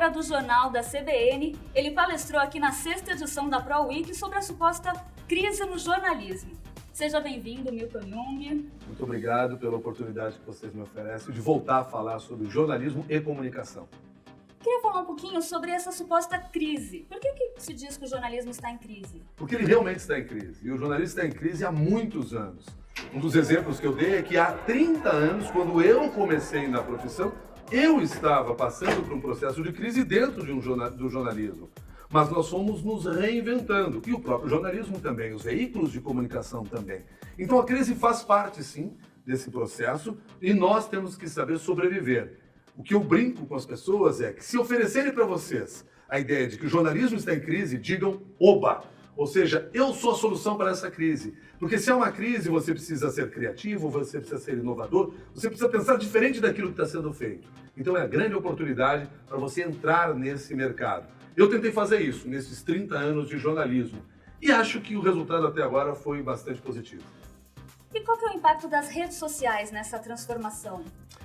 âncora do jornal da CBN, ele palestrou aqui na 6ª edição da ProWeek sobre a suposta crise no jornalismo. Seja bem-vindo, Milton Jung. Muito obrigado pela oportunidade que vocês me oferecem de voltar a falar sobre jornalismo e comunicação. Queria falar um pouquinho sobre essa suposta crise. Por que se diz que o jornalismo está em crise? Porque ele realmente está em crise. E o jornalismo está em crise há muitos anos. Um dos exemplos que eu dei é que há 30 anos, quando eu comecei na profissão, eu estava passando por um processo de crise dentro do jornalismo. Mas nós fomos nos reinventando. E o próprio jornalismo também, os veículos de comunicação também. Então a crise faz parte, sim, desse processo e nós temos que saber sobreviver. O que eu brinco com as pessoas é que se oferecerem para vocês a ideia de que o jornalismo está em crise, digam oba! Ou seja, eu sou a solução para essa crise. Porque se é uma crise, você precisa ser criativo, você precisa ser inovador, você precisa pensar diferente daquilo que está sendo feito. Então é a grande oportunidade para você entrar nesse mercado. Eu tentei fazer isso nesses 30 anos de jornalismo e acho que o resultado até agora foi bastante positivo. E qual que é o impacto das redes sociais nessa transformação?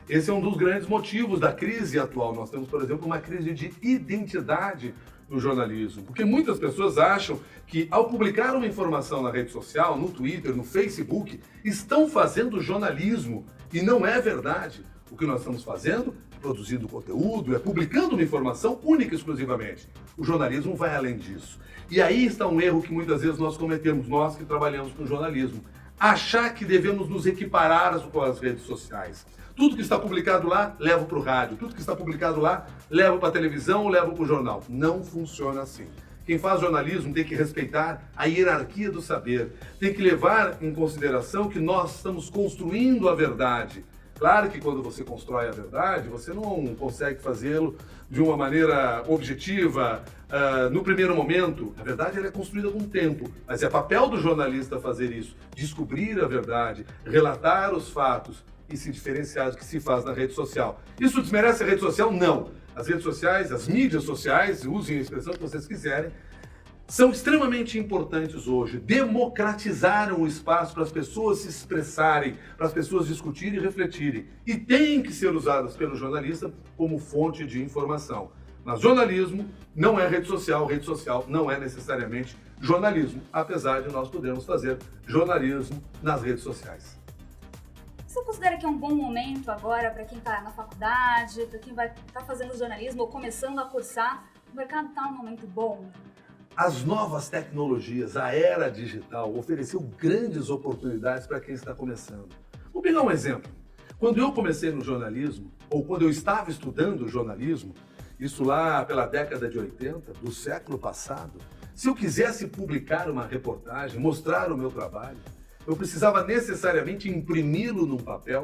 Esse é um dos grandes motivos da crise atual. Nós temos, por exemplo, uma crise de identidade no jornalismo. Porque muitas pessoas acham que ao publicar uma informação na rede social, no Twitter, no Facebook, estão fazendo jornalismo. E não é verdade. O que nós estamos fazendo é produzindo conteúdo, é publicando uma informação única e exclusivamente. O jornalismo vai além disso. E aí está um erro que muitas vezes nós cometemos, nós que trabalhamos com jornalismo. Achar que devemos nos equiparar com as redes sociais. Tudo que está publicado lá, levo para o rádio. Tudo que está publicado lá, levo para a televisão ou levo para o jornal. Não funciona assim. Quem faz jornalismo tem que respeitar a hierarquia do saber. Tem que levar em consideração que nós estamos construindo a verdade. Claro que quando você constrói a verdade, você não consegue fazê-lo de uma maneira objetiva, no primeiro momento. A verdade ela é construída com o tempo, mas é papel do jornalista fazer isso, descobrir a verdade, relatar os fatos e se diferenciar do que se faz na rede social. Isso desmerece a rede social? Não. As redes sociais, as mídias sociais, usem a expressão que vocês quiserem, são extremamente importantes hoje. Democratizaram o espaço para as pessoas se expressarem, para as pessoas discutirem e refletirem. E têm que ser usadas pelo jornalista como fonte de informação. Mas jornalismo não é rede social não é necessariamente jornalismo, apesar de nós podermos fazer jornalismo nas redes sociais. Você considera que é um bom momento agora para quem está na faculdade, para quem vai estar fazendo jornalismo ou começando a cursar? O mercado está num momento bom? As novas tecnologias, a era digital, ofereceu grandes oportunidades para quem está começando. Vou pegar um exemplo. Quando eu comecei no jornalismo, ou quando eu estava estudando jornalismo, isso lá pela década de 80, do século passado, se eu quisesse publicar uma reportagem, mostrar o meu trabalho, eu precisava necessariamente imprimi-lo num papel,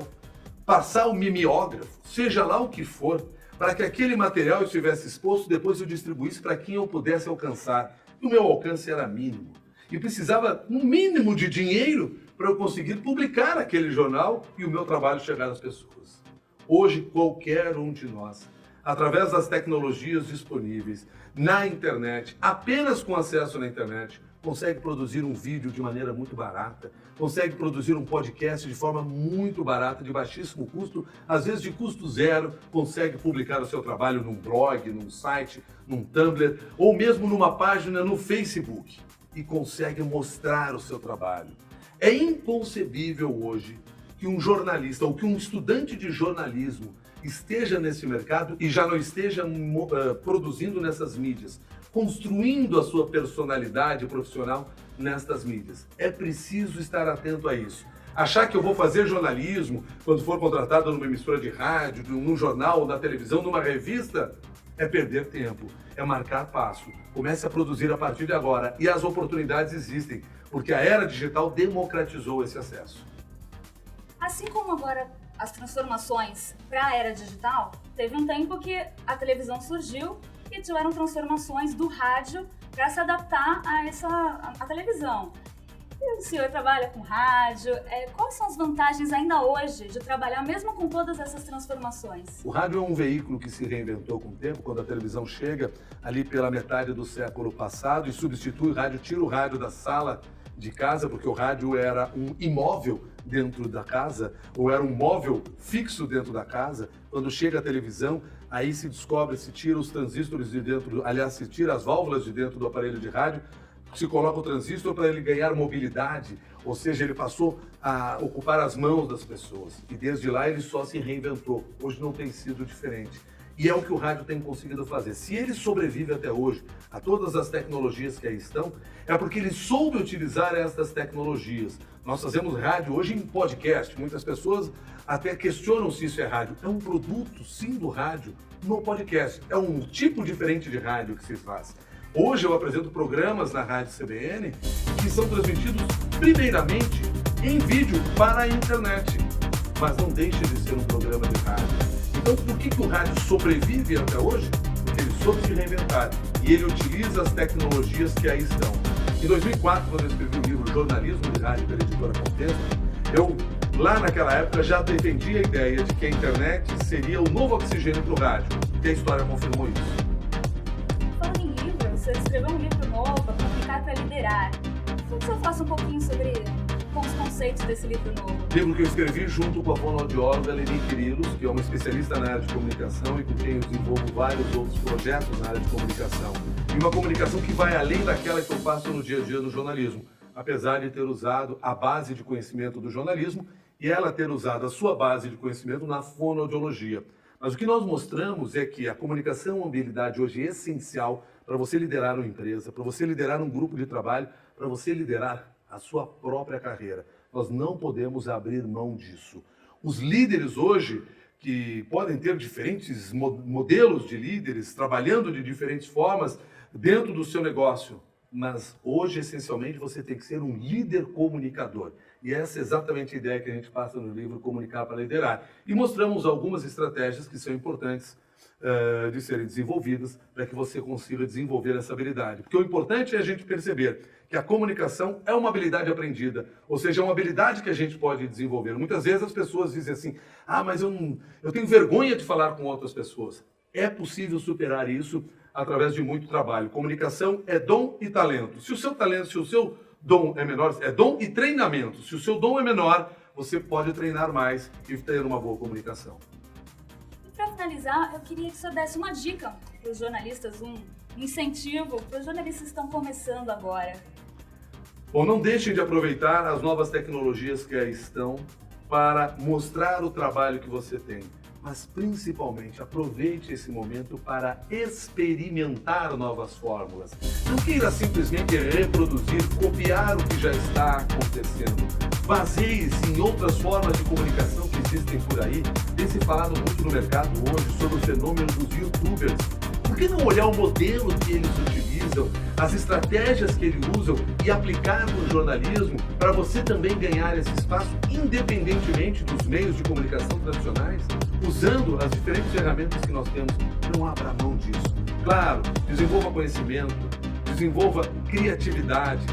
passar o mimeógrafo, seja lá o que for, para que aquele material estivesse exposto, depois eu distribuísse para quem eu pudesse alcançar. E o meu alcance era mínimo. E precisava, no mínimo, de dinheiro para eu conseguir publicar aquele jornal e o meu trabalho chegar às pessoas. Hoje, qualquer um de nós, através das tecnologias disponíveis, na internet, apenas com acesso na internet, consegue produzir um vídeo de maneira muito barata, consegue produzir um podcast de forma muito barata, de baixíssimo custo, às vezes de custo zero, consegue publicar o seu trabalho num blog, num site, num Tumblr, ou mesmo numa página no Facebook, e consegue mostrar o seu trabalho. É inconcebível hoje que um jornalista ou que um estudante de jornalismo esteja nesse mercado e já não esteja produzindo nessas mídias, construindo a sua personalidade profissional nestas mídias. É preciso estar atento a isso. Achar que eu vou fazer jornalismo quando for contratado numa emissora de rádio, num jornal, na televisão, numa revista, é perder tempo, é marcar passo. Comece a produzir a partir de agora e as oportunidades existem, porque a era digital democratizou esse acesso. Assim como agora as transformações para a era digital, teve um tempo que a televisão surgiu e tiveram transformações do rádio para se adaptar a televisão. E o senhor trabalha com rádio, quais são as vantagens ainda hoje de trabalhar mesmo com todas essas transformações? O rádio é um veículo que se reinventou com o tempo, quando a televisão chega ali pela metade do século passado e substitui o rádio, tira o rádio da sala de casa, porque o rádio era um imóvel dentro da casa, ou era um móvel fixo dentro da casa. Quando chega a televisão, aí se descobre, se tira os transistores de dentro, aliás, se tira as válvulas de dentro do aparelho de rádio, se coloca o transistor para ele ganhar mobilidade, ou seja, ele passou a ocupar as mãos das pessoas. E desde lá ele só se reinventou. Hoje não tem sido diferente. E é o que o rádio tem conseguido fazer. Se ele sobrevive até hoje a todas as tecnologias que aí estão, é porque ele soube utilizar essas tecnologias. Nós fazemos rádio hoje em podcast. Muitas pessoas até questionam se isso é rádio. É um produto, sim, do rádio no podcast. É um tipo diferente de rádio que se faz. Hoje eu apresento programas na Rádio CBN que são transmitidos primeiramente em vídeo para a internet, mas não deixa de ser um programa de rádio. Então, por que o rádio sobrevive até hoje? Porque ele soube se reinventar e ele utiliza as tecnologias que aí estão. Em 2004, quando eu escrevi o livro Jornalismo de Rádio pela editora Contexto, eu, lá naquela época, já defendia a ideia de que a internet seria o novo oxigênio para o rádio, e a história confirmou isso. Falando em livro, você escreveu um livro novo, Comunicar para Liderar. Queria que você falasse um pouquinho sobre os conceitos desse livro novo. Livro que eu escrevi junto com a fonoaudióloga Leni Quirilos, que é uma especialista na área de comunicação e com quem eu desenvolvo vários outros projetos na área de comunicação. E uma comunicação que vai além daquela que eu faço no dia a dia no jornalismo, apesar de ter usado a base de conhecimento do jornalismo e ela ter usado a sua base de conhecimento na fonoaudiologia. Mas o que nós mostramos é que a comunicação é uma habilidade hoje essencial para você liderar uma empresa, para você liderar um grupo de trabalho, para você liderar a sua própria carreira. Nós não podemos abrir mão disso. Os líderes hoje, que podem ter diferentes modelos de líderes, trabalhando de diferentes formas dentro do seu negócio, mas hoje, essencialmente, você tem que ser um líder comunicador. E essa é exatamente a ideia que a gente passa no livro Comunicar para Liderar. E mostramos algumas estratégias que são importantes de serem desenvolvidas para que você consiga desenvolver essa habilidade. Porque o importante é a gente perceber que a comunicação é uma habilidade aprendida, ou seja, é uma habilidade que a gente pode desenvolver. Muitas vezes as pessoas dizem assim, mas eu tenho vergonha de falar com outras pessoas. É possível superar isso através de muito trabalho. Comunicação é dom e talento. Se o seu dom é menor, é dom e treinamento. Se o seu dom é menor, você pode treinar mais e ter uma boa comunicação. Para finalizar, eu queria que você desse uma dica para os jornalistas, um incentivo para os jornalistas que estão começando agora. Bom, não deixem de aproveitar as novas tecnologias que aí estão para mostrar o trabalho que você tem. Mas, principalmente, aproveite esse momento para experimentar novas fórmulas. Não queira simplesmente reproduzir, copiar o que já está acontecendo. Baseie-se em outras formas de comunicação que existem por aí. Tem se falado muito no mercado hoje sobre o fenômeno dos youtubers. Por que não olhar o modelo que eles utilizam, as estratégias que eles usam e aplicar no jornalismo para você também ganhar esse espaço independentemente dos meios de comunicação tradicionais? Usando as diferentes ferramentas que nós temos, não abra mão disso. Claro, desenvolva conhecimento, desenvolva criatividade,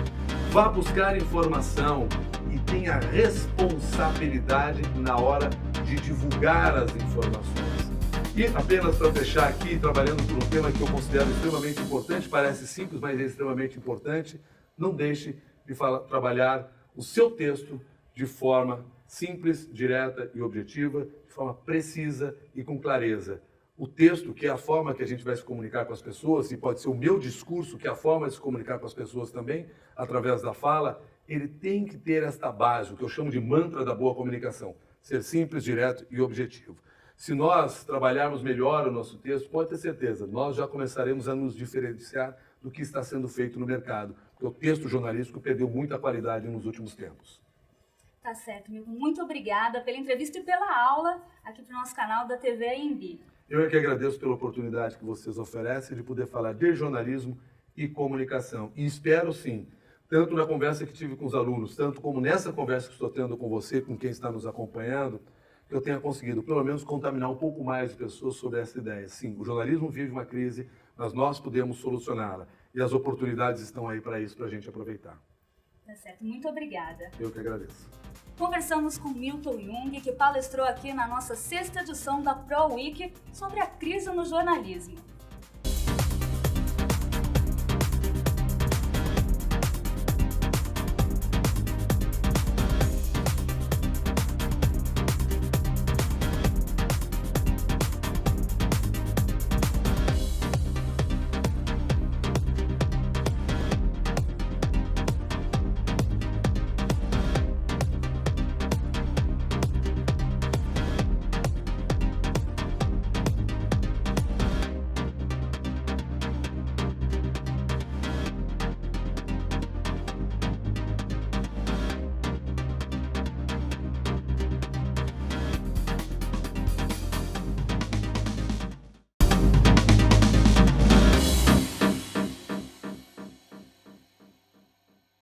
vá buscar informação e tenha responsabilidade na hora de divulgar as informações. E apenas para fechar aqui, trabalhando por um tema que eu considero extremamente importante, parece simples, mas é extremamente importante, não deixe de trabalhar o seu texto de forma simples, direta e objetiva, de forma precisa e com clareza. O texto, que é a forma que a gente vai se comunicar com as pessoas, e pode ser o meu discurso, que é a forma de se comunicar com as pessoas também, através da fala, ele tem que ter esta base, o que eu chamo de mantra da boa comunicação, ser simples, direto e objetivo. Se nós trabalharmos melhor o nosso texto, pode ter certeza, nós já começaremos a nos diferenciar do que está sendo feito no mercado, porque o texto jornalístico perdeu muita qualidade nos últimos tempos. Tá certo, Milton. Muito obrigada pela entrevista e pela aula aqui para o nosso canal da TV AMB. Eu é que agradeço pela oportunidade que vocês oferecem de poder falar de jornalismo e comunicação. E espero sim, tanto na conversa que tive com os alunos, tanto como nessa conversa que estou tendo com você, com quem está nos acompanhando, que eu tenha conseguido, pelo menos, contaminar um pouco mais de pessoas sobre essa ideia. Sim, o jornalismo vive uma crise, mas nós podemos solucioná-la. E as oportunidades estão aí para isso, para a gente aproveitar. Tá certo, muito obrigada. Eu que agradeço. Conversamos com Milton Jung, que palestrou aqui na nossa 6ª edição da ProWeek sobre a crise no jornalismo.